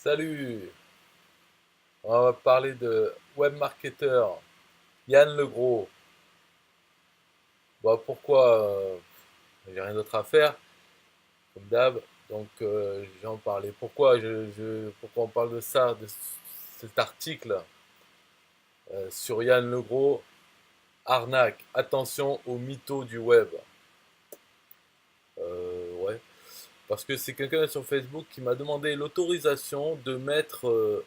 Salut, on va parler de web marketer Yann Legros. Bah pourquoi j'ai rien d'autre à faire, comme d'hab. Donc j'ai en parler. Pourquoi on parle de ça, de cet article sur Yann Legros, arnaque, attention aux mythos du web. Ouais, parce que c'est quelqu'un sur Facebook qui m'a demandé l'autorisation de mettre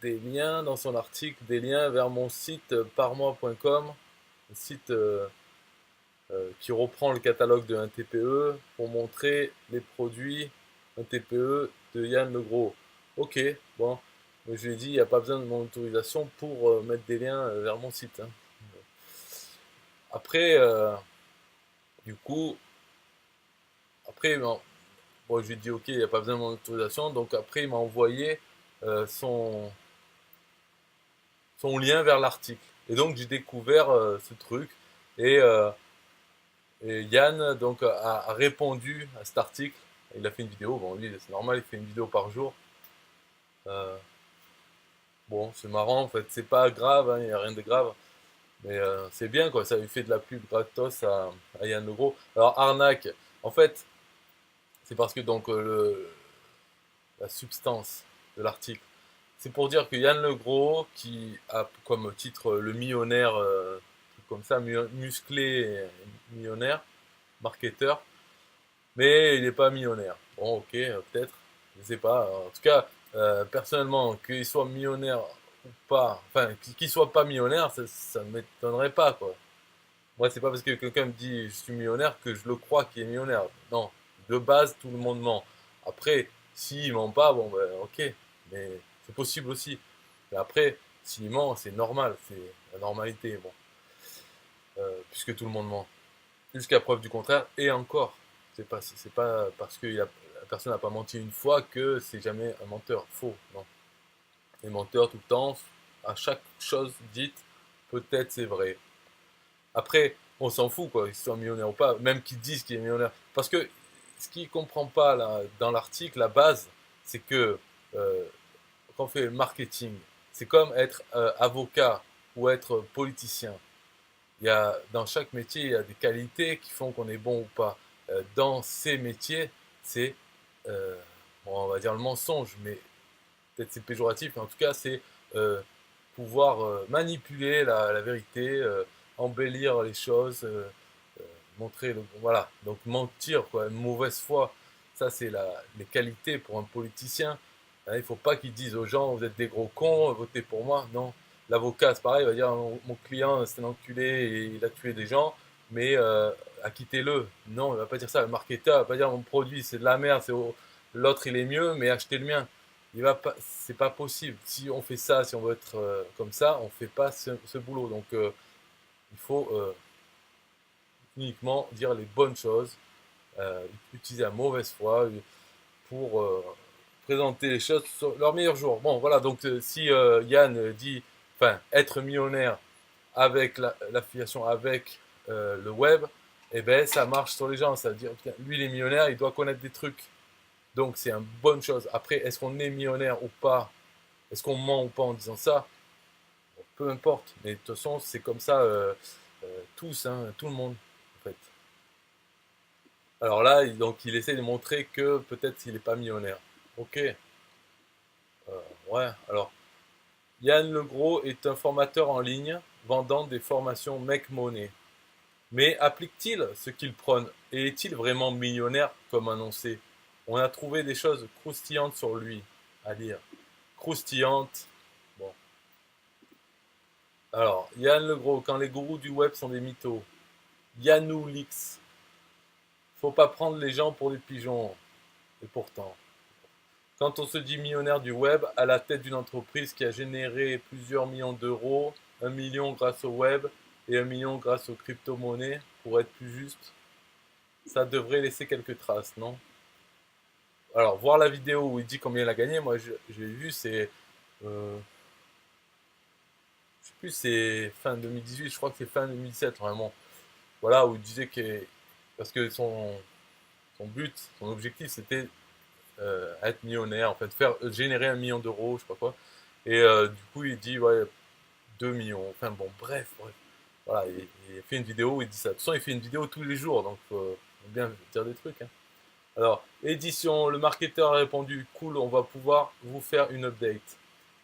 des liens dans son article, des liens vers mon site parmois.com, un site qui reprend le catalogue de un TPE pour montrer les produits un TPE de Yann Legros. Ok, bon, mais je lui ai dit, il n'y a pas besoin de mon autorisation pour mettre des liens vers mon site, hein. Après, du coup, après, bon, je lui ai dit, ok, il n'y a pas besoin de mon autorisation. Donc après, il m'a envoyé son lien vers l'article. Et donc, j'ai découvert ce truc. Et, euh, Et Yann donc a répondu à cet article. Il a fait une vidéo. Bon, lui, c'est normal, il fait une vidéo par jour. Euh, bon, c'est marrant en fait. C'est pas grave, hein, il n'y a rien de grave. Mais c'est bien quoi. Ça lui fait de la pub gratos à Yann Legros. Alors arnaque. En fait, c'est parce que donc la substance de l'article, c'est pour dire que Yann Legros, qui a comme titre le millionnaire, comme ça, musclé, et millionnaire, marketeur, mais il n'est pas millionnaire. Bon, ok, peut-être, je sais pas. En tout cas, personnellement, qu'il soit millionnaire ou pas, enfin, qu'il soit pas millionnaire, ça ne m'étonnerait pas, quoi. Moi, c'est pas parce que quelqu'un me dit je suis millionnaire que je le crois qu'il est millionnaire. Non, de base, tout le monde ment. Après, s'il ment pas, bon, ben, ok, mais c'est possible aussi. Mais après, s'il ment, c'est normal, c'est la normalité, bon, puisque tout le monde ment jusqu'à preuve du contraire, et encore. C'est pas parce que la personne n'a pas menti une fois que c'est jamais un menteur. Faux, non. Les menteurs tout le temps, à chaque chose dite, peut-être c'est vrai. Après, on s'en fout, quoi, qu'ils soient millionnaires ou pas, même qu'ils disent qu'il est millionnaire. Parce que ce qu'il ne comprend pas là, dans l'article, la base, c'est que euh, quand on fait le marketing, c'est comme être avocat ou être politicien. Dans chaque métier, il y a des qualités qui font qu'on est bon ou pas. Dans ces métiers, c'est, euh, bon, on va dire le mensonge, mais peut-être c'est péjoratif, mais en tout cas, c'est euh, pouvoir manipuler la vérité, embellir les choses, montrer voilà, donc mentir, quoi, une mauvaise foi. Ça, c'est les qualités pour un politicien. Hein, il ne faut pas qu'ils disent aux gens, vous êtes des gros cons, votez pour moi. Non. L'avocat, c'est pareil, il va dire, mon client, c'est un enculé, et il a tué des gens, mais acquittez-le. Non, il ne va pas dire ça. Le marketeur, il ne va pas dire, mon produit, c'est de la merde, l'autre, il est mieux, mais achetez le mien. C'est pas possible. Si on fait ça, si on veut être comme ça, on fait pas ce boulot. Donc, il faut uniquement dire les bonnes choses, utiliser la mauvaise foi pour présenter les choses sur leur meilleur jour. Bon, voilà, donc si Yann dit, enfin, être millionnaire avec l'affiliation avec le web, eh ben, ça marche sur les gens. Ça veut dire, lui, il est millionnaire, il doit connaître des trucs. Donc, c'est une bonne chose. Après, est-ce qu'on est millionnaire ou pas? Est-ce qu'on ment ou pas en disant ça? Bon, peu importe. Mais de toute façon, c'est comme ça tous, hein, tout le monde, en fait. Alors là, donc il essaie de montrer que peut-être il n'est pas millionnaire. Ok, ouais. Alors, Yann Legros est un formateur en ligne vendant des formations Make Money. Mais applique-t-il ce qu'il prône et est-il vraiment millionnaire comme annoncé? On a trouvé des choses croustillantes sur lui à lire. Croustillantes. Bon. Alors, Yann Legros, quand les gourous du web sont des mythos. Yannou Lix. Faut pas prendre les gens pour des pigeons. Et pourtant. Quand on se dit millionnaire du web, à la tête d'une entreprise qui a généré plusieurs millions d'euros, 1 million grâce au web et 1 million grâce aux crypto-monnaies, pour être plus juste, ça devrait laisser quelques traces, non? Alors, voir la vidéo où il dit combien il a gagné, moi j'ai vu, je sais plus, c'est fin 2018, je crois que c'est fin 2017 vraiment. Voilà, où il disait que, parce que son but, son objectif, c'était être millionnaire, en fait, faire générer 1 million d'euros, je sais pas quoi. Et du coup, il dit, ouais, 2 millions. Enfin bon, bref. Voilà, il fait une vidéo où il dit ça. De toute façon, il fait une vidéo tous les jours, donc faut bien dire des trucs, hein. Alors, édition, le marketeur a répondu, cool, on va pouvoir vous faire une update.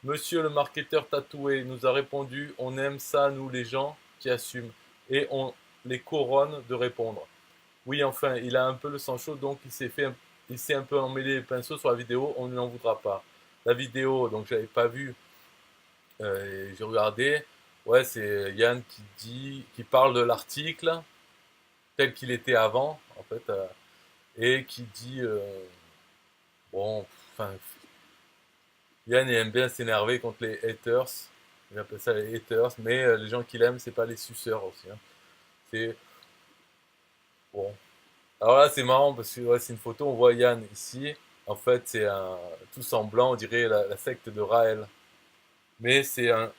Monsieur le marketeur tatoué nous a répondu, on aime ça, nous les gens qui assument. Et on les couronne de répondre. Oui, enfin, il a un peu le sang chaud, donc il s'est un peu emmêlé les pinceaux sur la vidéo, on ne l'en voudra pas. La vidéo, donc j'avais pas vu, j'ai regardé, ouais, c'est Yann qui parle de l'article tel qu'il était avant, en fait, et qui dit, bon, enfin, Yann il aime bien s'énerver contre les haters, il appelle ça les haters, mais les gens qu'il aime, c'est pas les suceurs aussi, hein. C'est, bon. Alors là, c'est marrant parce que ouais, c'est une photo, on voit Yann ici, en fait, c'est un, tous en blanc, on dirait la secte de Raël. Mais c'est un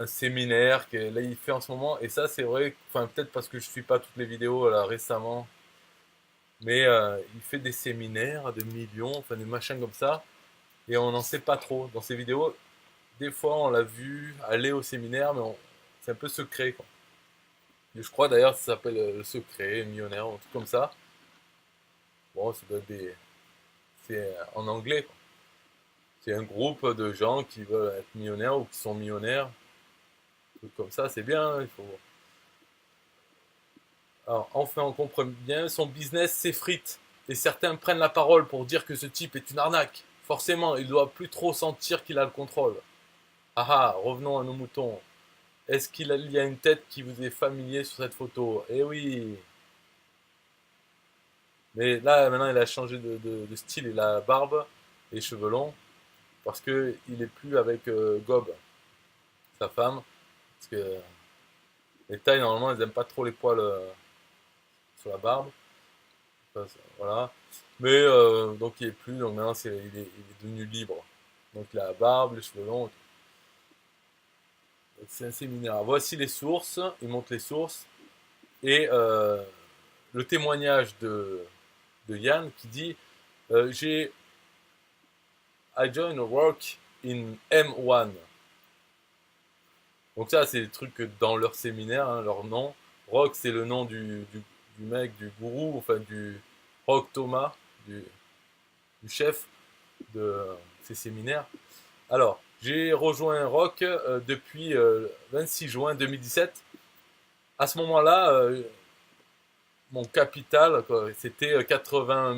séminaire que là il fait en ce moment, et ça c'est vrai, enfin peut-être parce que je suis pas toutes les vidéos là récemment, mais il fait des séminaires de millions, enfin des machins comme ça, et on n'en sait pas trop. Dans ses vidéos, des fois on l'a vu aller au séminaire, mais c'est un peu secret, quoi. Et je crois d'ailleurs que ça s'appelle le secret, millionnaire, un truc comme ça. Bon, c'est en anglais, quoi. C'est un groupe de gens qui veulent être millionnaires ou qui sont millionnaires, un truc comme ça, c'est bien, il faut. Alors, enfin, on comprend bien, son business s'effrite et certains prennent la parole pour dire que ce type est une arnaque. Forcément, il doit plus trop sentir qu'il a le contrôle. Ah ah, revenons à nos moutons. Est-ce qu'il y a une tête qui vous est familier sur cette photo? Eh oui. Mais là, maintenant, il a changé de style. Il a la barbe et les cheveux longs parce que il est plus avec Gob, sa femme. Parce que les tailles, normalement, elles aiment pas trop les poils sur la barbe. Voilà. Mais donc il est plus, donc maintenant il est devenu libre. Donc il a la barbe, les cheveux longs. C'est un séminaire. Voici les sources, il montre les sources. Et le témoignage de Yann qui dit j'ai I joined a work in M1. Donc ça c'est des trucs dans leur séminaire, hein, leur nom. Rock c'est le nom du mec, du gourou, enfin du Rock Thomas, du chef de ces séminaires. Alors, j'ai rejoint Rock depuis 26 juin 2017. À ce moment-là, mon capital, c'était 80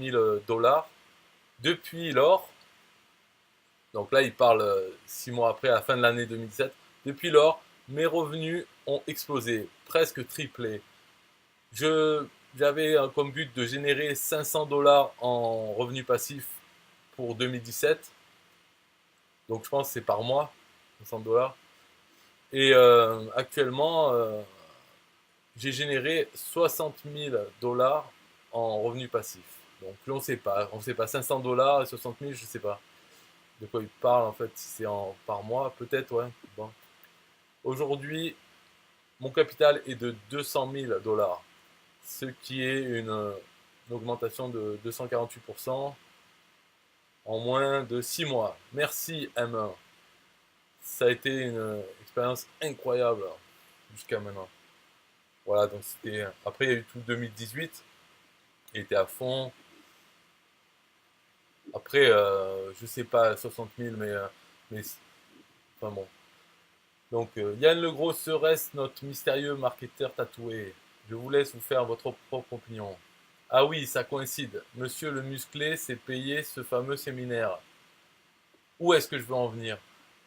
000 dollars. Depuis lors, donc là, il parle 6 mois après, à la fin de l'année 2017. Depuis lors, mes revenus ont explosé, presque triplé. Je, J'avais comme but de générer 500 dollars en revenus passifs pour 2017. Donc je pense que c'est par mois, 500 dollars. Et actuellement, j'ai généré 60 000 dollars en revenus passifs. Donc on ne sait pas. On ne sait pas 500 dollars et 60 000, je ne sais pas de quoi il parle en fait, si c'est par mois, peut-être, ouais. Bon. Aujourd'hui, mon capital est de 200 000 dollars, ce qui est une augmentation de 248% en moins de 6 mois. Merci M1. Ça a été une expérience incroyable jusqu'à maintenant. Voilà, donc c'était. Après, il y a eu tout 2018. Il était à fond. Après, je sais pas, 60 000, mais enfin bon. Donc, Yann Legros serait-ce notre mystérieux marketeur tatoué? Je vous laisse vous faire votre propre opinion. Ah oui, ça coïncide. Monsieur le musclé s'est payé ce fameux séminaire. Où est-ce que je veux en venir?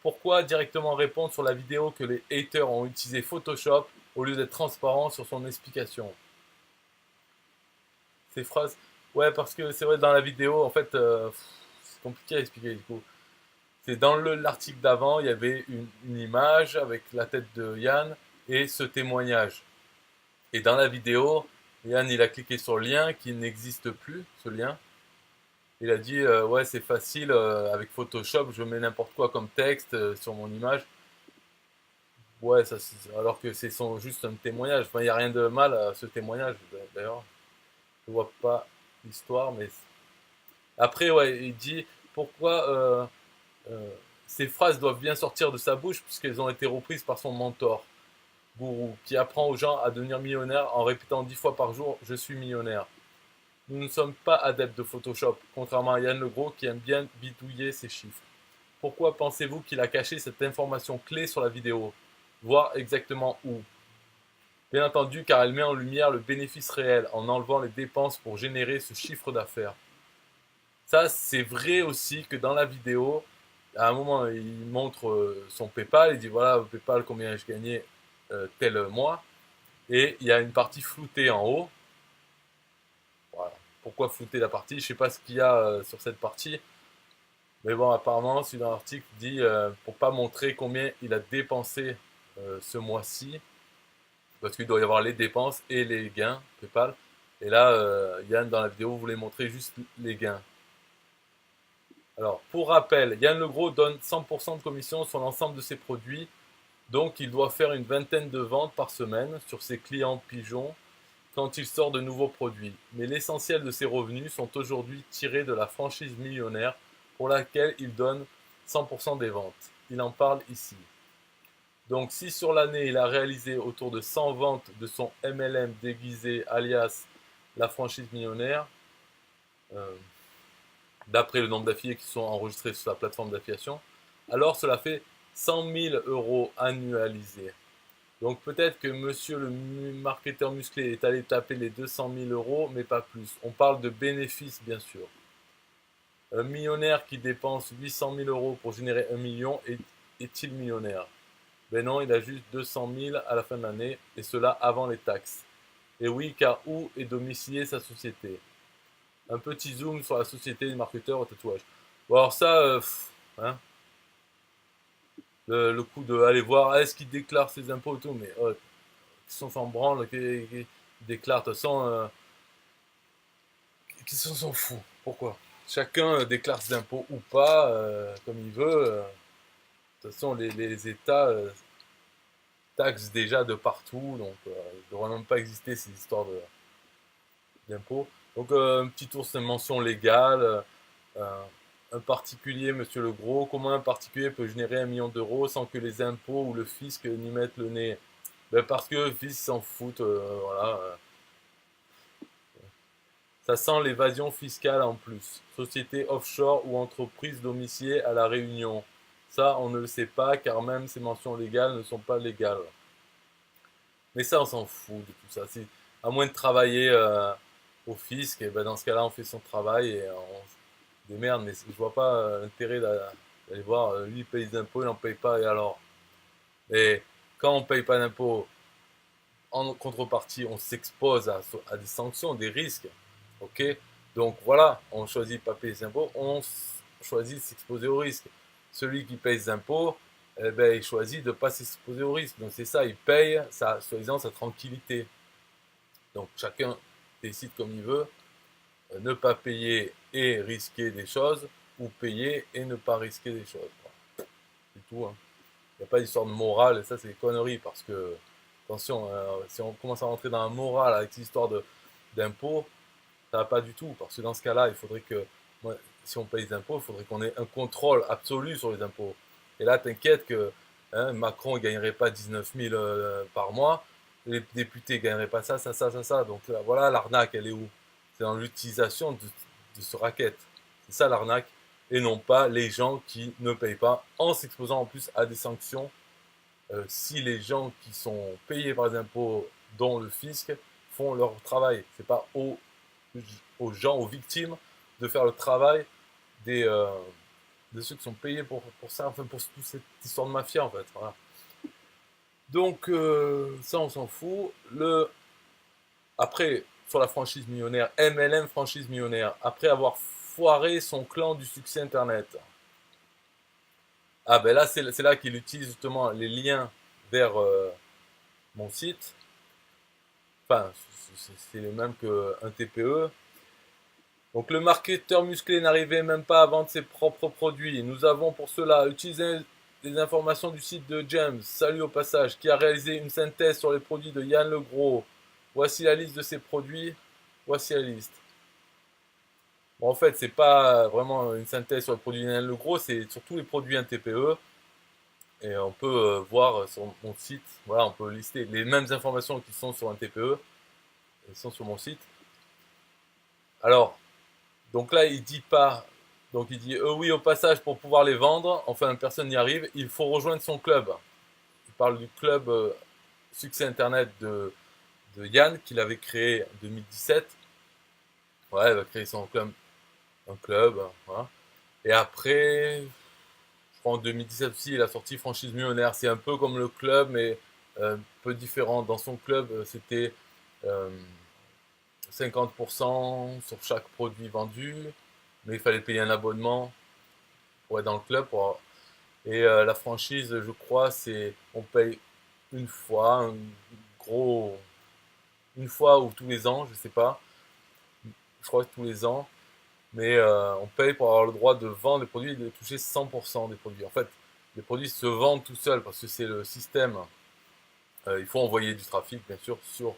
Pourquoi directement répondre sur la vidéo que les haters ont utilisé Photoshop au lieu d'être transparent sur son explication? Ces phrases. Ouais, parce que c'est vrai, dans la vidéo, en fait, c'est compliqué à expliquer du coup. C'est dans l'article d'avant, il y avait une image avec la tête de Yann et ce témoignage. Et dans la vidéo, Yann, il a cliqué sur le lien qui n'existe plus, ce lien. Il a dit, ouais, c'est facile, avec Photoshop, je mets n'importe quoi comme texte sur mon image. Ouais, alors que juste un témoignage. Enfin, il n'y a rien de mal à ce témoignage, d'ailleurs. Je vois pas l'histoire, mais Après, ouais, il dit pourquoi ces phrases doivent bien sortir de sa bouche puisqu'elles ont été reprises par son mentor, gourou, qui apprend aux gens à devenir millionnaires en répétant 10 fois par jour je suis millionnaire. Nous ne sommes pas adeptes de Photoshop, contrairement à Yann Legros qui aime bien bidouiller ses chiffres. Pourquoi pensez-vous qu'il a caché cette information clé sur la vidéo? Voir exactement où? Bien entendu, car elle met en lumière le bénéfice réel en enlevant les dépenses pour générer ce chiffre d'affaires. Ça, c'est vrai aussi que dans la vidéo, à un moment, il montre son PayPal, il dit voilà, PayPal, combien j'ai gagné tel mois. Et il y a une partie floutée en haut. Voilà. Pourquoi flouter la partie? Je ne sais pas ce qu'il y a sur cette partie. Mais bon, apparemment, celui dans l'article dit pour pas montrer combien il a dépensé ce mois-ci, parce qu'il doit y avoir les dépenses et les gains PayPal. Et là, Yann dans la vidéo voulait montrer juste les gains. Alors, pour rappel, Yann Legros donne 100% de commission sur l'ensemble de ses produits, donc il doit faire une vingtaine de ventes par semaine sur ses clients pigeons quand il sort de nouveaux produits. Mais l'essentiel de ses revenus sont aujourd'hui tirés de la franchise millionnaire pour laquelle il donne 100% des ventes. Il en parle ici. Donc si sur l'année il a réalisé autour de 100 ventes de son MLM déguisé alias la franchise millionnaire, euh, d'après le nombre d'affiliés qui sont enregistrés sur sa plateforme d'affiliation, alors cela fait 100 000 euros annualisés. Donc peut-être que monsieur le marketeur musclé est allé taper les 200 000 euros, mais pas plus. On parle de bénéfices, bien sûr. Un millionnaire qui dépense 800 000 euros pour générer 1 million est-il millionnaire? Ben non, il a juste 200 000 à la fin de l'année, et cela avant les taxes. Et oui, car où est domiciliée sa société? Un petit zoom sur la société du marketeur au tatouage. Bon alors ça, hein, le coup de aller voir, est-ce qu'il déclare ses impôts et tout, mais ils s'en branle, qui déclare, de toute façon, qui s'en fout. Pourquoi? Chacun déclare ses impôts ou pas, comme il veut. De toute façon, les États taxent déjà de partout, donc il ne devrait même pas exister ces histoires d'impôts. Donc un petit tour sur les mentions légales. Un particulier, monsieur Legros, comment un particulier peut générer 1 million d'euros sans que les impôts ou le fisc n'y mettent le nez? Ben parce que le fisc s'en fout, voilà. Ça sent l'évasion fiscale en plus. Société offshore ou entreprise domiciliée à la Réunion. Ça, on ne le sait pas car même ces mentions légales ne sont pas légales. Mais ça, on s'en fout de tout ça. À moins de travailler au fisc, et ben dans ce cas-là, on fait son travail et on se démerde. Mais je vois pas l'intérêt d'aller voir, lui il paye des impôts, il n'en paye pas, et alors? Et quand on paye pas d'impôts, en contrepartie, on s'expose à des sanctions, des risques. Ok? Donc voilà, on choisit de ne pas payer ses impôts, on choisit de s'exposer au risque. Celui qui paye ses impôts, eh ben, il choisit de ne pas s'exposer au risque. Donc c'est ça, il paye, soi-disant, sa tranquillité. Donc chacun décide comme il veut, ne pas payer et risquer des choses, ou payer et ne pas risquer des choses. Voilà. C'est tout. Hein. Il n'y a pas d'histoire de morale, et ça c'est des conneries, parce que, attention, si on commence à rentrer dans la morale avec cette histoire d'impôts, ça va pas du tout, parce que dans ce cas-là, il faudrait que, si on paye des impôts, il faudrait qu'on ait un contrôle absolu sur les impôts. Et là, t'inquiète que hein, Macron ne gagnerait pas 19 000 par mois, les députés ne gagneraient pas ça, ça, ça, ça, ça. Donc voilà, l'arnaque, elle est où? C'est dans l'utilisation de ce racket. C'est ça l'arnaque, et non pas les gens qui ne payent pas, en s'exposant en plus à des sanctions. Si les gens qui sont payés par les impôts, dont le fisc, font leur travail. C'est pas aux gens, aux victimes, de faire le travail des, de ceux qui sont payés pour ça, enfin pour toute cette histoire de mafia en fait. Voilà. Donc ça on s'en fout. Après, sur la franchise millionnaire, MLM franchise millionnaire, après avoir foiré son clan du succès internet. Ah ben là c'est là qu'il utilise justement les liens vers mon site. Enfin, c'est le même qu'un TPE. Donc le marketeur musclé n'arrivait même pas à vendre ses propres produits. Nous avons pour cela utilisé les informations du site de James, salut au passage, qui a réalisé une synthèse sur les produits de Yann Legros. Voici la liste de ses produits. Voici la liste. Bon, en fait, c'est pas vraiment une synthèse sur le produit Yann Le Gros, c'est surtout les produits 1 TPE. Et on peut voir sur mon site, voilà, on peut lister les mêmes informations qui sont sur un TPE, elles sont sur mon site. Alors, donc là, il dit pas, donc il dit oui, au passage, pour pouvoir les vendre, enfin, personne n'y arrive, il faut rejoindre son club. Il parle du club Succès Internet de Yann, qu'il avait créé en 2017. Ouais, il va créer son club, un club, voilà. Et après, je crois en 2017 aussi, il a sorti Franchise Millionnaire. C'est un peu comme le club, mais un peu différent. Dans son club, c'était euh, 50% sur chaque produit vendu, mais il fallait payer un abonnement pour être dans le club. Et la franchise, je crois, c'est on paye une fois, gros, une fois ou tous les ans, je sais pas. Je crois que tous les ans, mais on paye pour avoir le droit de vendre les produits et de toucher 100% des produits. En fait, les produits se vendent tout seuls parce que c'est le système. Il faut envoyer du trafic, bien sûr, sur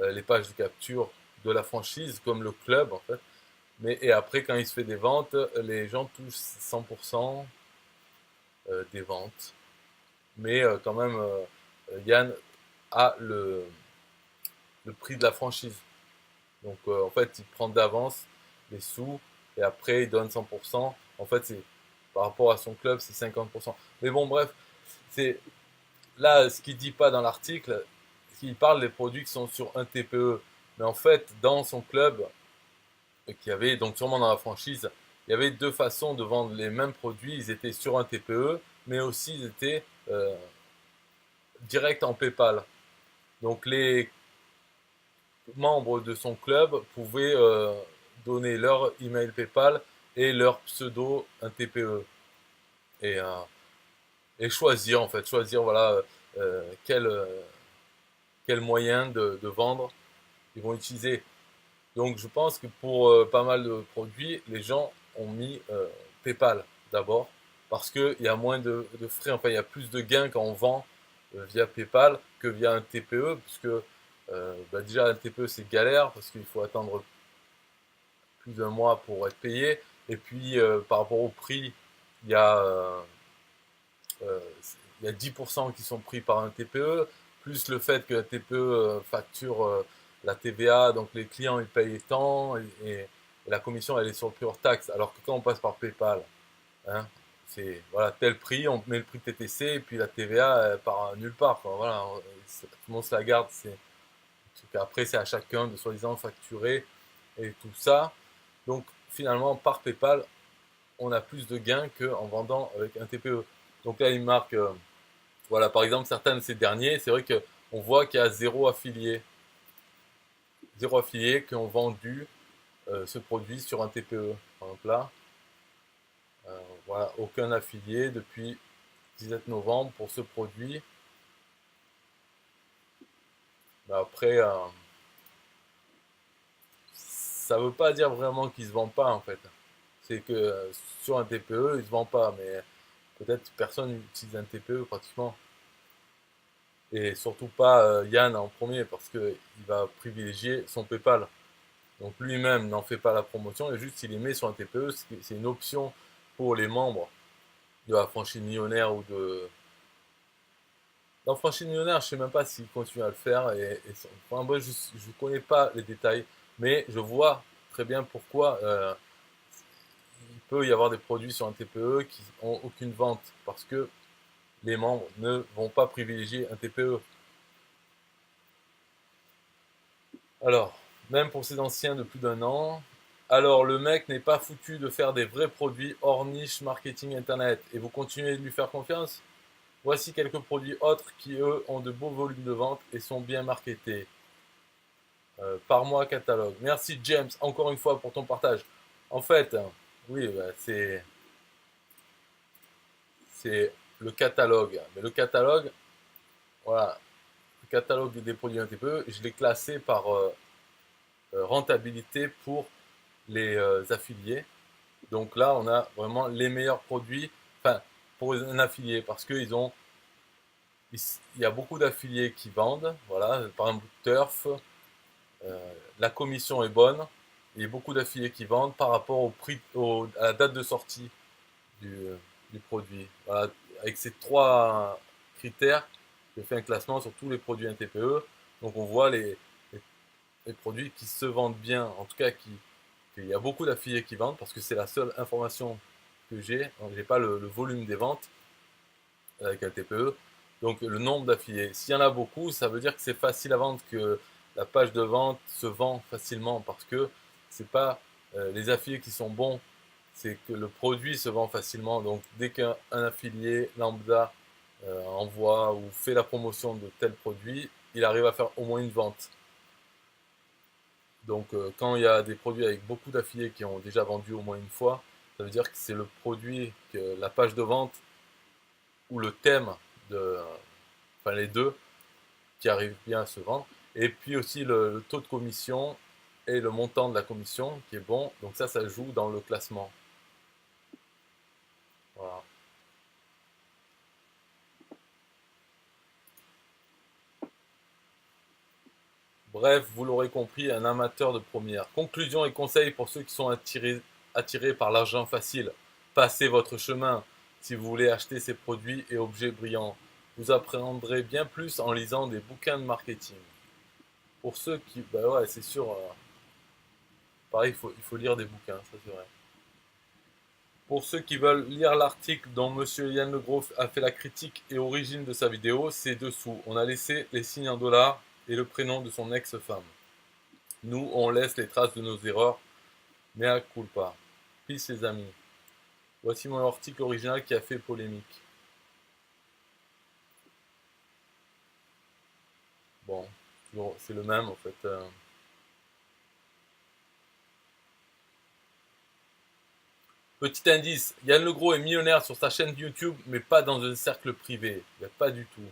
les pages de capture de la franchise, comme le club, en fait. Mais, et après, quand il se fait des ventes, les gens touchent 100% des ventes. Mais quand même, Yann a le prix de la franchise. Donc, en fait, il prend d'avance les sous et après, il donne 100%. En fait, c'est par rapport à son club, c'est 50%. Mais bon, bref, c'est là ce qu'il dit pas dans l'article. Il parle des produits qui sont sur un TPE. Mais en fait, dans son club, qui avait donc sûrement dans la franchise, il y avait deux façons de vendre les mêmes produits. Ils étaient sur un TPE, mais aussi ils étaient direct en PayPal. Donc les membres de son club pouvaient donner leur email PayPal et leur pseudo un TPE et, et choisir en fait, choisir voilà quel, quel moyen de vendre ils vont utiliser. Donc je pense que pour pas mal de produits, les gens ont mis PayPal d'abord parce qu'il y a moins de frais, enfin il y a plus de gains quand on vend via PayPal que via un TPE, puisque bah, déjà un TPE c'est galère parce qu'il faut attendre plus d'un mois pour être payé, et puis par rapport au prix, il y a, euh, il y a 10% qui sont pris par un TPE, plus le fait que la TPE facture la TVA, donc les clients ils payent tant, et la commission elle est sur le prix hors taxe, alors que quand on passe par PayPal, hein, c'est voilà, tel prix, on met le prix de TTC, et puis la TVA elle part nulle part. Quoi. Voilà, tout le monde se la garde. Après, c'est à chacun de soi-disant facturer et tout ça. Donc finalement, par PayPal, on a plus de gains qu'en vendant avec un TPE. Donc là, il marque, voilà, par exemple, certains de ces derniers, c'est vrai qu'on voit qu'il y a zéro affilié qui ont vendu ce produit sur un TPE. Par exemple là, voilà, aucun affilié depuis 17 novembre pour ce produit. Mais après, ça ne veut pas dire vraiment qu'il ne se vend pas en fait. C'est que sur un TPE, il ne se vend pas, mais peut-être personne n'utilise un TPE pratiquement. Et surtout pas Yann en premier parce qu'il va privilégier son PayPal. Donc lui-même n'en fait pas la promotion, et juste il les met sur un TPE, c'est une option pour les membres de la franchise millionnaire ou de. Dans franchise millionnaire, je sais même pas s'il continue à le faire. Enfin, moi, je ne connais pas les détails, mais je vois très bien pourquoi il peut y avoir des produits sur un TPE qui n'ont aucune vente parce que les membres ne vont pas privilégier un TPE. Alors, même pour ces anciens de plus d'un an, alors le mec n'est pas foutu de faire des vrais produits hors niche marketing internet et vous continuez de lui faire confiance? Voici quelques produits autres qui, eux, ont de beaux volumes de vente et sont bien marketés. Par mois catalogue. Merci James, encore une fois, pour ton partage. En fait, oui, bah, c'est le catalogue. Mais le catalogue, voilà, le catalogue des produits un petit peu, je l'ai classé par rentabilité pour les affiliés. Donc là, on a vraiment les meilleurs produits, enfin, pour un affilié, parce qu'ils ont, il y a beaucoup d'affiliés qui vendent, voilà, par exemple Turf, la commission est bonne, il y a beaucoup d'affiliés qui vendent par rapport au prix, à la date de sortie du, du produit. Voilà. Avec ces trois critères, j'ai fait un classement sur tous les produits NTPE. Donc on voit les produits qui se vendent bien, en tout cas qu'il y a beaucoup d'affiliés qui vendent, parce que c'est la seule information que j'ai. Je n'ai pas le volume des ventes avec un TPE, donc le nombre d'affiliés. S'il y en a beaucoup, ça veut dire que c'est facile à vendre, que la page de vente se vend facilement, parce que c'est pas les affiliés qui sont bons, c'est que le produit se vend facilement. Donc dès qu'un affilié lambda envoie ou fait la promotion de tel produit, il arrive à faire au moins une vente. Donc quand il y a des produits avec beaucoup d'affiliés qui ont déjà vendu au moins une fois, ça veut dire que c'est le produit, que la page de vente ou le thème de, enfin les deux, qui arrivent bien à se vendre. Et puis aussi le taux de commission et le montant de la commission qui est bon. Donc ça joue dans le classement. Voilà. Bref, vous l'aurez compris, un amateur de première. Conclusion et conseils pour ceux qui sont attirés par l'argent facile. Passez votre chemin si vous voulez acheter ces produits et objets brillants. Vous apprendrez bien plus en lisant des bouquins de marketing. Pour ceux qui... Bah ouais, c'est sûr. Pareil, il faut lire des bouquins, ça c'est vrai. Pour ceux qui veulent lire l'article dont Monsieur Yann Legros a fait la critique et origine de sa vidéo, c'est dessous. On a laissé les signes en dollars et le prénom de son ex-femme. Nous, on laisse les traces de nos erreurs, mea culpa. Peace les amis. Voici mon article original qui a fait polémique. Bon, c'est le même en fait. Petit indice, Yann Legros est millionnaire sur sa chaîne YouTube, mais pas dans un cercle privé. Il n'y a pas du tout.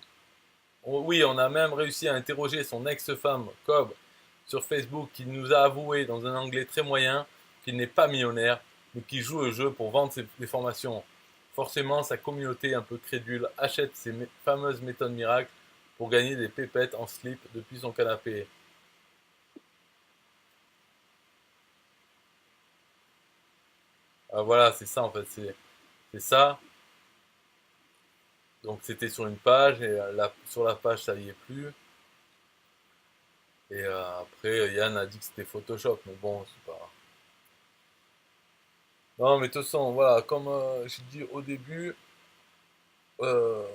Oui, on a même réussi à interroger son ex-femme, Cobb, sur Facebook, qui nous a avoué dans un anglais très moyen qu'il n'est pas millionnaire, mais qu'il joue au jeu pour vendre ses formations. Forcément, sa communauté un peu crédule achète ces fameuses méthodes miracles pour gagner des pépettes en slip depuis son canapé. Voilà, c'est ça en fait, c'est ça. Donc c'était sur une page et sur la page ça y est plus. Et après Yann a dit que c'était Photoshop, mais bon, c'est pas. Non, mais de toute façon, voilà, comme j'ai dit au début, euh,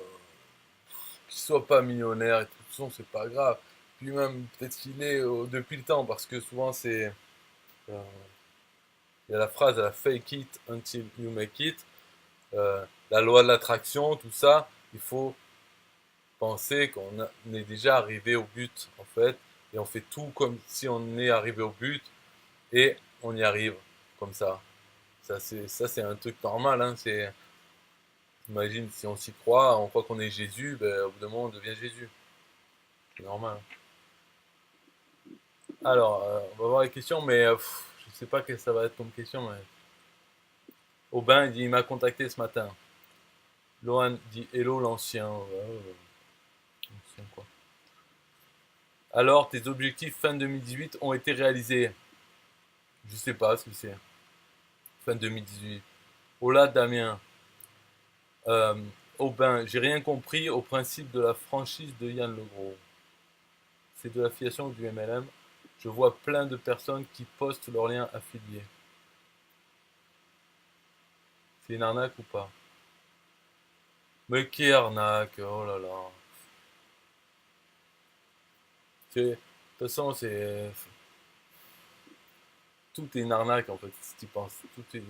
qu'il soit pas millionnaire et tout, de toute façon, c'est pas grave. Puis même, peut-être qu'il est depuis le temps, parce que souvent, euh, il y a la phrase, la fake it until you make it, la loi de l'attraction, tout ça, il faut penser qu'on est déjà arrivé au but, en fait, et on fait tout comme si on est arrivé au but, et on y arrive, comme ça. Ça, c'est un truc normal, hein, imagine si on s'y croit, on croit qu'on est Jésus, ben, au bout d'un moment on devient Jésus. C'est normal. Alors, on va voir les questions, mais je sais pas quelle ça va être comme question. Mais... Aubin il dit il m'a contacté ce matin. Lohan dit hello l'ancien. Ancien, quoi. Alors, tes objectifs fin 2018 ont été réalisés. Je sais pas ce que c'est. Fin 2018. Hola Damien. Euh, Aubin, j'ai rien compris au principe de la franchise de Yann Legros. C'est de l'affiliation ou du MLM. Je vois plein de personnes qui postent leurs liens affiliés. C'est une arnaque ou pas? Mais qui arnaque? Oh là là. De toute façon, tout est une arnaque en fait, si tu penses. Tout est...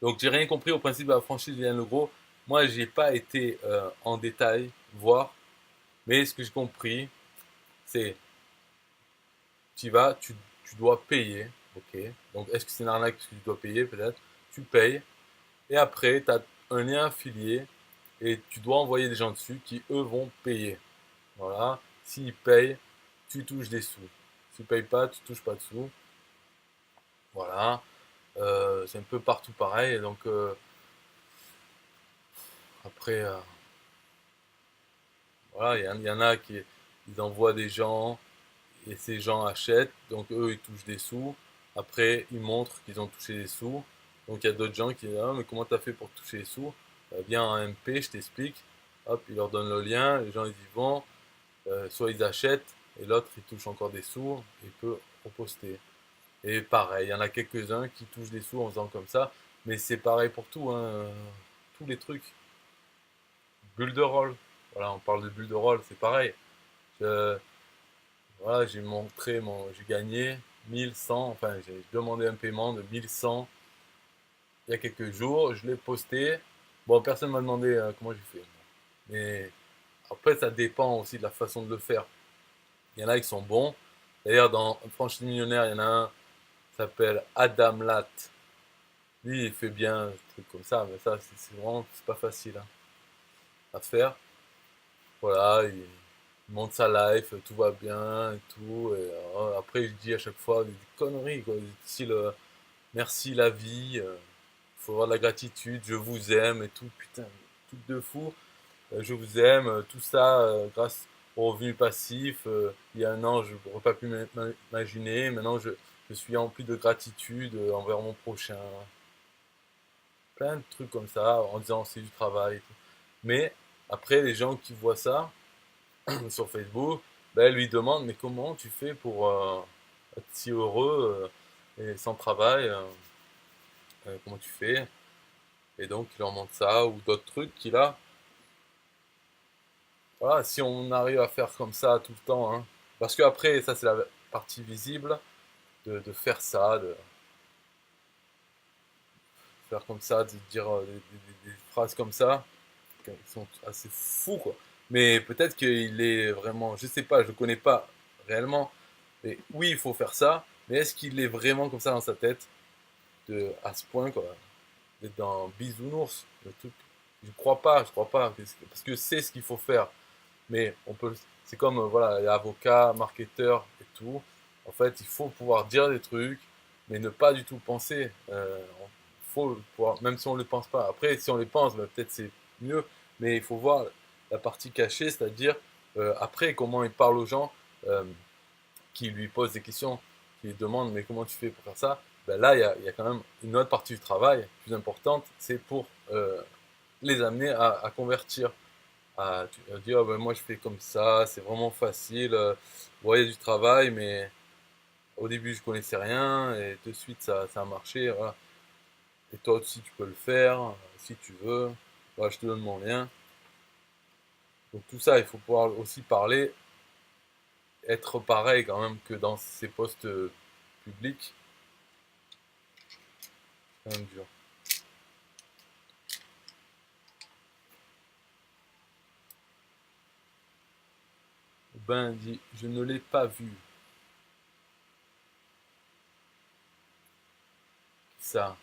Donc j'ai rien compris au principe de la franchise de Yann Legros. Moi, j'ai pas été en détail voir, mais ce que j'ai compris, c'est tu vas, tu dois payer, ok. Donc est-ce que c'est une arnaque parce que tu dois payer peut-être? Tu payes et après tu as un lien affilié et tu dois envoyer des gens dessus qui eux vont payer. Voilà. S'ils payent, tu touches des sous. Si tu payes pas, tu touches pas de sous. Voilà. C'est un peu partout pareil. Donc après, voilà, il y en a qui ils envoient des gens, et ces gens achètent, donc eux ils touchent des sous. Après ils montrent qu'ils ont touché des sous. Donc il y a d'autres gens qui disent ah mais comment t'as fait pour toucher les sous? Viens en MP, je t'explique. Hop, ils leur donnent le lien, les gens ils y vont, soit ils achètent et l'autre il touche encore des sous et peut reposter. Et pareil, il y en a quelques-uns qui touchent des sous en faisant comme ça, mais c'est pareil pour tout, hein, tous les trucs. Bulle de rôle, voilà, on parle de bulle de rôle, c'est pareil. Je- voilà, j'ai gagné 1100, enfin j'ai demandé un paiement de 1100 il y a quelques jours, je l'ai posté. Bon, personne m'a demandé comment j'ai fait. Mais après, ça dépend aussi de la façon de le faire. Il y en a qui sont bons. D'ailleurs, dans Franchise Millionnaire, il y en a un qui s'appelle Adam Latt. Lui, il fait bien des trucs comme ça, mais ça, c'est vraiment, c'est pas facile hein, à faire. Voilà, il monte sa life, tout va bien et tout. Et après, il dit à chaque fois des conneries, quoi. Style, merci la vie, faut avoir de la gratitude, je vous aime et tout. Putain, truc de fou. Je vous aime, tout ça grâce au revenu passif. Il y a un an, je n'aurais pas pu m'imaginer. Maintenant, je suis rempli de gratitude envers mon prochain. Plein de trucs comme ça, en disant c'est du travail. Et tout. Mais après, les gens qui voient ça sur Facebook, ben, lui demandent mais comment tu fais pour être si heureux et sans travail comment tu fais? Et donc, il leur montre ça ou d'autres trucs qu'il a. Voilà, si on arrive à faire comme ça tout le temps, hein. Parce que après, ça c'est la partie visible, de faire ça, de faire comme ça, de dire des phrases comme ça, qui sont assez fous, quoi. Mais peut-être qu'il est vraiment, je sais pas, je le connais pas réellement. Mais oui, il faut faire ça, mais est-ce qu'il est vraiment comme ça dans sa tête, à ce point, quoi, d'être dans Bisounours, le truc. Je crois pas, parce que c'est ce qu'il faut faire. Mais on peut, c'est comme voilà, les avocats, marketeurs et tout. En fait, il faut pouvoir dire des trucs, mais ne pas du tout penser. Faut pouvoir, même si on ne le pense pas. Après, si on les pense, ben, peut-être c'est mieux. Mais il faut voir la partie cachée, c'est-à-dire après comment il parle aux gens qui lui posent des questions, qui lui demandent mais comment tu fais pour faire ça. Ben là, il y a quand même une autre partie du travail plus importante, c'est pour les amener à convertir à dire ah ben moi je fais comme ça, c'est vraiment facile. Bon, il y a du travail, mais au début je connaissais rien et de suite ça a marché. Voilà. Et toi aussi tu peux le faire si tu veux. Voilà, je te donne mon lien. Donc tout ça, il faut pouvoir aussi parler, être pareil quand même que dans ces postes publics. C'est quand même dur. Ben dit, je ne l'ai pas vu. Ça,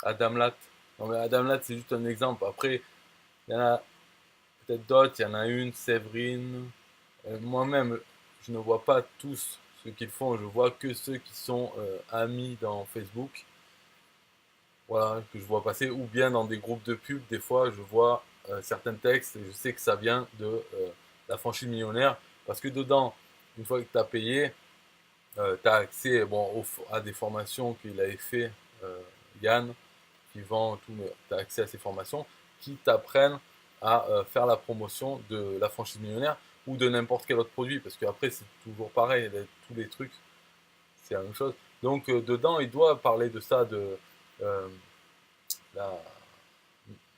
Adam Latt. Non mais Adam Latt c'est juste un exemple. Après, il y en a peut-être d'autres. Il y en a une, Séverine. Moi-même, je ne vois pas tous ce qu'ils font, je vois que ceux qui sont amis dans Facebook, voilà, que je vois passer, ou bien dans des groupes de pub, des fois je vois certains textes et je sais que ça vient de la franchise millionnaire, parce que dedans, une fois que tu as payé, tu as accès bon, à des formations qu'il avait fait, euh, Yann, qui vend tout, mais tu as accès à ces formations qui t'apprennent à faire la promotion de la franchise millionnaire ou de n'importe quel autre produit, parce qu'après c'est toujours pareil, tous les trucs, c'est la même chose. Donc dedans, il doit parler de ça, de euh, la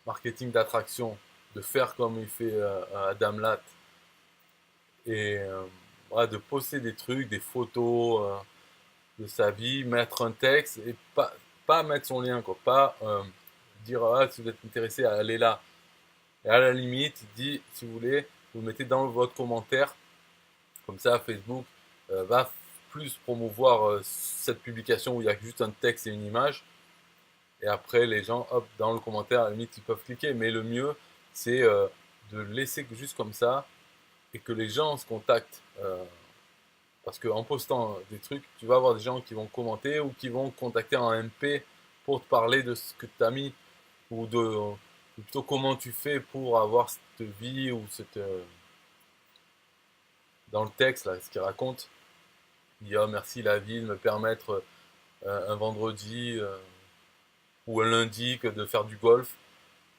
marketing d'attraction, de faire comme il fait Adam Latt, et voilà, de poster des trucs, des photos de sa vie, mettre un texte, et pas mettre son lien, quoi, pas dire ah, si vous êtes intéressé à aller là. Et à la limite, il dit, si vous voulez, vous le mettez dans votre commentaire. Comme ça, Facebook va plus promouvoir cette publication où il y a juste un texte et une image. Et après, les gens, hop, dans le commentaire, à la limite, ils peuvent cliquer. Mais le mieux, c'est de le laisser juste comme ça et que les gens se contactent. Parce qu'en postant des trucs, tu vas avoir des gens qui vont commenter ou qui vont contacter en MP pour te parler de ce que tu as mis ou plutôt comment tu fais pour avoir cette vie ou cette dans le texte, là, ce qu'il raconte, il dit, oh, merci la vie de me permettre un vendredi ou un lundi que de faire du golf.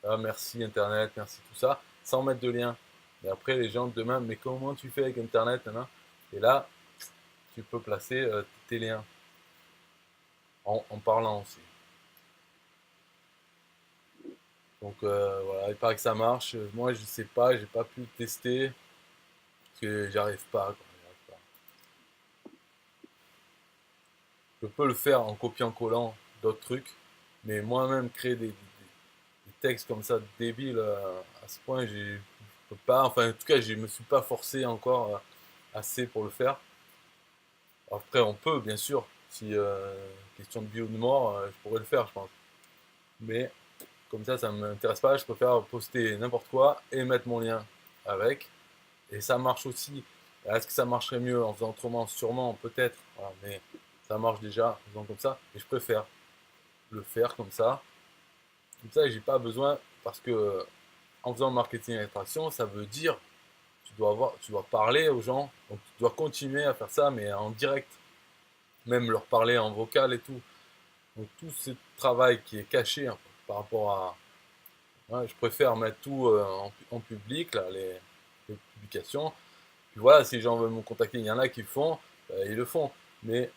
Ah, merci Internet, merci tout ça, sans mettre de lien. Et après, les gens te demandent, mais comment tu fais avec Internet, hein? Et là, tu peux placer tes liens en parlant aussi. Donc voilà, il paraît que ça marche. Moi, je sais pas, j'ai pas pu tester parce que j'arrive pas, quoi, j'arrive pas. Je peux le faire en copiant-collant d'autres trucs, mais moi-même créer des textes comme ça débiles à ce point, je peux pas. Enfin, en tout cas, je me suis pas forcé encore assez pour le faire. Après, on peut, bien sûr, si question de vie ou de mort, je pourrais le faire, je pense. Mais comme ça ne m'intéresse pas. Je préfère poster n'importe quoi et mettre mon lien avec. Et ça marche aussi. Est-ce que ça marcherait mieux en faisant autrement? Sûrement, peut-être. Voilà, mais ça marche déjà en faisant comme ça. Et je préfère le faire comme ça. Comme ça, j'ai pas besoin parce que en faisant le marketing et l'attraction, ça veut dire tu dois parler aux gens. Donc tu dois continuer à faire ça, mais en direct. Même leur parler en vocal et tout. Donc tout ce travail qui est caché hein, par rapport à... Ouais, je préfère mettre tout en public, là, les publications. Puis voilà, si les gens veulent me contacter, il y en a qui le font, ils le font. Mais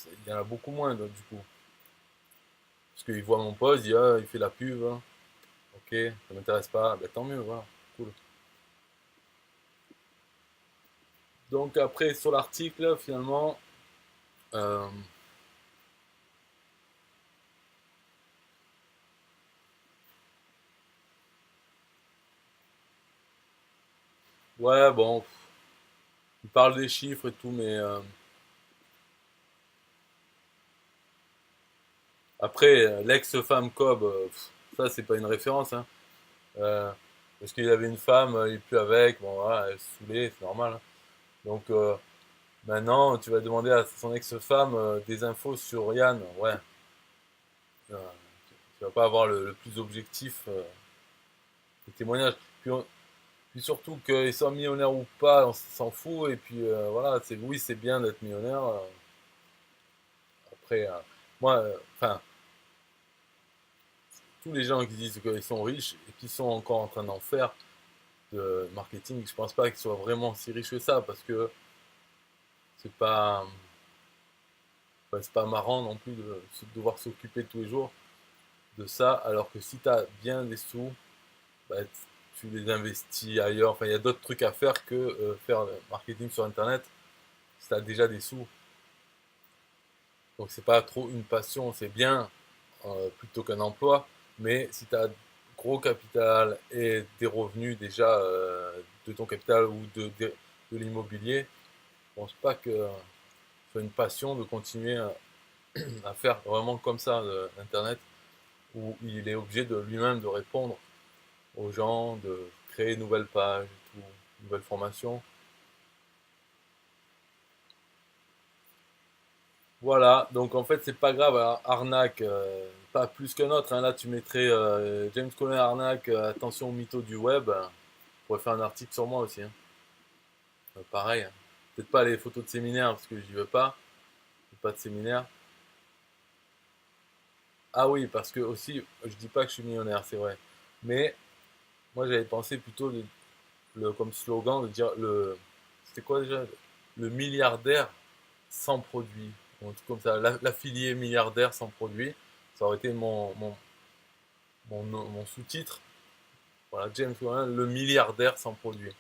il y en a beaucoup moins du coup. Parce qu'ils voient mon post, ils disent ah, il fait la pub, hein. Ok, ça m'intéresse pas, ben, tant mieux, voilà, cool. Donc après sur l'article, finalement, euh, ouais bon, il parle des chiffres et tout, mais après l'ex-femme Cobb, ça c'est pas une référence, hein. Euh, parce qu'il avait une femme, il est plus avec, bon voilà, elle se saoulait, c'est normal, hein. Donc maintenant, tu vas demander à son ex-femme des infos sur Yann, ouais, euh, tu vas pas avoir le plus objectif des témoignages. Puis, puis surtout qu'ils soient millionnaires ou pas, on s'en fout. Et puis voilà, c'est oui, c'est bien d'être millionnaire. Après, moi, enfin, tous les gens qui disent qu'ils sont riches et qui sont encore en train d'en faire de marketing, je pense pas qu'ils soient vraiment si riches que ça parce que c'est pas, c'est pas marrant non plus de devoir s'occuper tous les jours de ça, alors que si tu as bien des sous, bah, tu les investis ailleurs. Enfin, il y a d'autres trucs à faire que faire le marketing sur Internet si tu as déjà des sous. Donc, c'est pas trop une passion, c'est bien plutôt qu'un emploi. Mais si tu as gros capital et des revenus déjà de ton capital ou de l'immobilier, je pense pas que ce soit une passion de continuer à faire vraiment comme ça Internet où il est obligé de lui-même de répondre aux gens, de créer de nouvelles pages, tout, nouvelles formations. Voilà, donc en fait c'est pas grave, alors, arnaque, pas plus qu'un autre, hein. Là tu mettrais James Conner arnaque, attention aux mythos du web, on pourrait faire un article sur moi aussi, hein. Pareil, hein. Peut-être pas les photos de séminaire parce que j'y veux pas, j'ai pas de séminaire. Ah oui, parce que aussi, je dis pas que je suis millionnaire, c'est vrai, mais moi j'avais pensé plutôt comme slogan de dire c'était quoi déjà? Le milliardaire sans produit. Un truc comme ça, l'affilié milliardaire sans produit. Ça aurait été mon sous-titre. Voilà, James Warren, le milliardaire sans produit.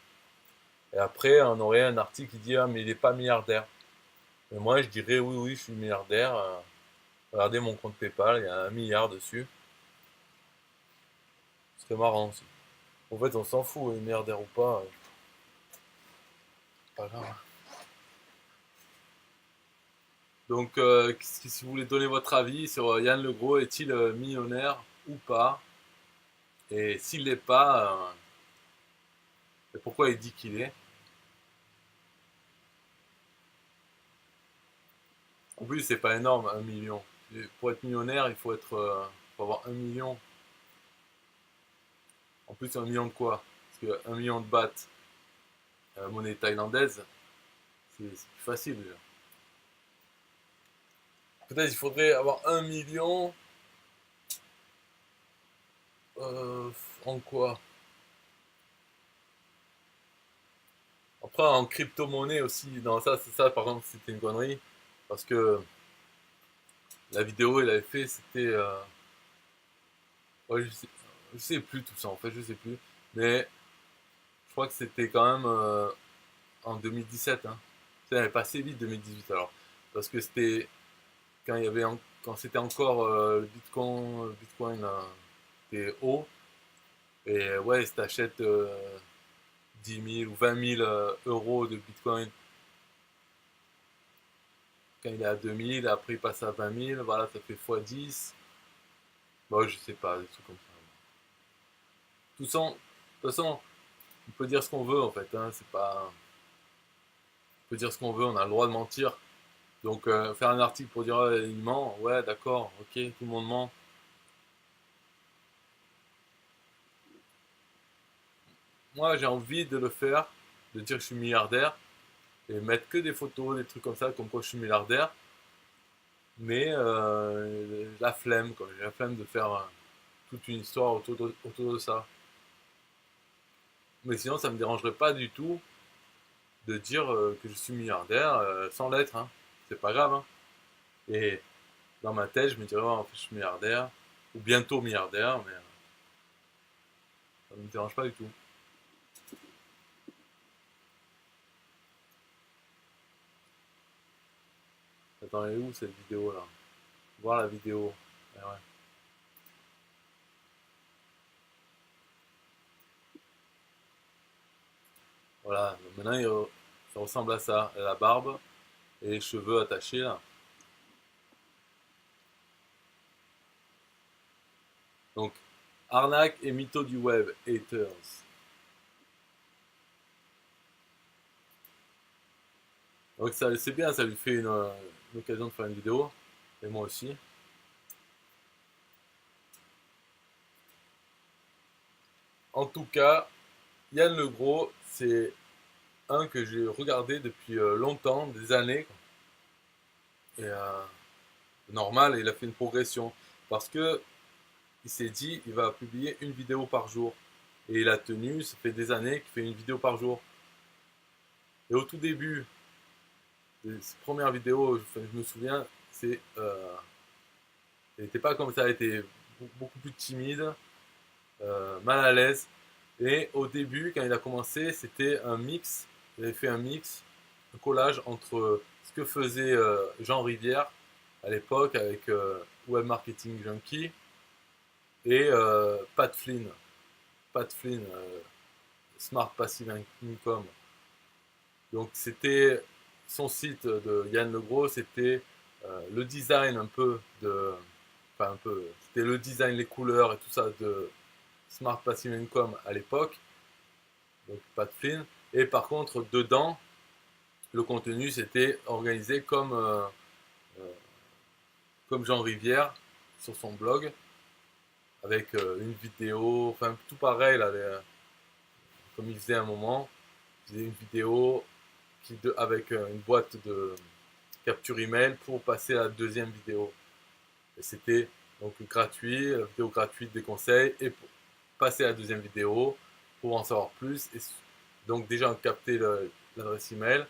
Et après, on aurait un article qui dit ah mais il n'est pas milliardaire. Et moi, je dirais oui oui, je suis milliardaire. Regardez mon compte PayPal, il y a 1 milliard dessus. Ce serait marrant aussi. En fait, on s'en fout, milliardaire ou pas, pas grave. Donc, si vous voulez donner votre avis sur Yann Legros, est-il millionnaire ou pas? Et s'il l'est pas, pourquoi il dit qu'il est? En plus, c'est pas énorme, 1 million. Et pour être millionnaire, faut avoir 1 million. En plus, 1 million de quoi? Parce que 1 million de bahts, monnaie thaïlandaise, c'est plus facile déjà. Peut-être il faudrait avoir 1 million en quoi? Après en crypto-monnaie aussi, dans ça, c'est ça par exemple c'était une connerie. Parce que la vidéo il avait fait, c'était. Ouais, je sais plus tout ça en fait, je sais plus. Mais je crois que c'était quand même en 2017. Hein. Ça avait passé vite 2018 alors. Parce que c'était quand il y avait quand c'était encore le Bitcoin était haut. Et ouais, si t'achètes 10 000 ou 20 000 euros de Bitcoin quand il est à 2000, après il passe à 20 000, voilà, ça fait x10. Bon, je sais pas, des trucs comme ça. De toute façon, on peut dire ce qu'on veut en fait, hein, c'est pas. On peut dire ce qu'on veut, on a le droit de mentir. Donc faire un article pour dire il ment, ouais d'accord, ok, tout le monde ment. Moi j'ai envie de le faire, de dire que je suis milliardaire, et mettre que des photos, des trucs comme ça, comme quoi je suis milliardaire, mais la flemme, quoi. J'ai la flemme de faire toute une histoire autour de ça. Mais sinon ça me dérangerait pas du tout de dire que je suis milliardaire sans l'être, hein. C'est pas grave, hein. Et dans ma tête je me dirais, ouais, en fait je suis milliardaire, ou bientôt milliardaire, mais ça me dérange pas du tout. Attends, elle est où cette vidéo là? Voir la vidéo. Ah ouais. Voilà, donc maintenant ça ressemble à ça. Elle a la barbe et les cheveux attachés là. Donc, arnaque et mytho du web, haters. Donc ça, c'est bien, ça lui fait une occasion de faire une vidéo. Et moi aussi. En tout cas, Yann Le Gros, c'est un que j'ai regardé depuis longtemps, des années. Et normal, il a fait une progression. Parce que il s'est dit, il va publier une vidéo par jour. Et il a tenu, ça fait des années qu'il fait une vidéo par jour. Et au tout début, ses premières vidéos, je me souviens, elle n'était pas comme ça, elle était beaucoup plus timide, mal à l'aise. Et au début, quand il a commencé, c'était un mix, il avait fait un mix, un collage entre ce que faisait Jean Rivière à l'époque avec Web Marketing Junkie et Pat Flynn. Pat Flynn, Smart Passive Income. Donc c'était son site de Yann Legros, c'était le design un peu de, enfin un peu, c'était le design, les couleurs et tout ça de Smart Passive Income à l'époque, donc pas de film. Et par contre dedans, le contenu c'était organisé euh, comme Jean Rivière sur son blog avec une vidéo, enfin tout pareil là, comme il faisait un moment, il faisait une vidéo avec une boîte de capture email pour passer à la deuxième vidéo. Et c'était donc gratuit, la vidéo gratuite des conseils, et pour passer à la deuxième vidéo pour en savoir plus. Et donc déjà on captait l'adresse email,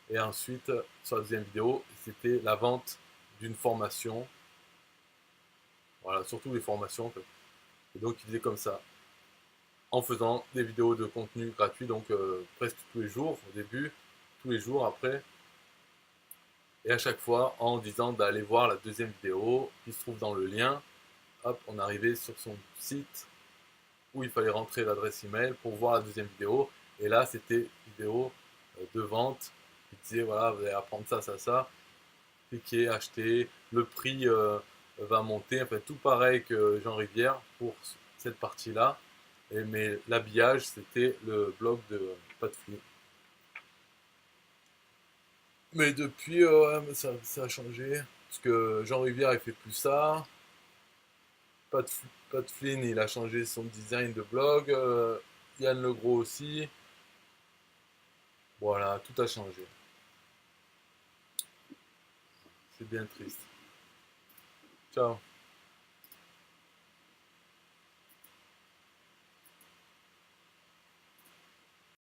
et ensuite sur la deuxième vidéo, c'était la vente d'une formation. Voilà, surtout les formations en fait. Et donc il faisait comme ça, en faisant des vidéos de contenu gratuit, donc presque tous les jours au début, tous les jours après, et à chaque fois en disant d'aller voir la deuxième vidéo qui se trouve dans le lien. Hop, on arrivait sur son site où il fallait rentrer l'adresse email pour voir la deuxième vidéo. Et là, c'était une vidéo de vente. Il disait voilà, vous allez apprendre ça, ça, ça. Cliquez, achetez. Le prix va monter. Enfin, tout pareil que Jean Rivière pour cette partie-là. Mais l'habillage, c'était le blog de Patflip. Mais depuis, ouais, ça a changé. Parce que Jean Rivière, il fait plus ça. Pat, Pat Flynn, il a changé son design de blog. Yann Legros aussi. Voilà, tout a changé. C'est bien triste. Ciao.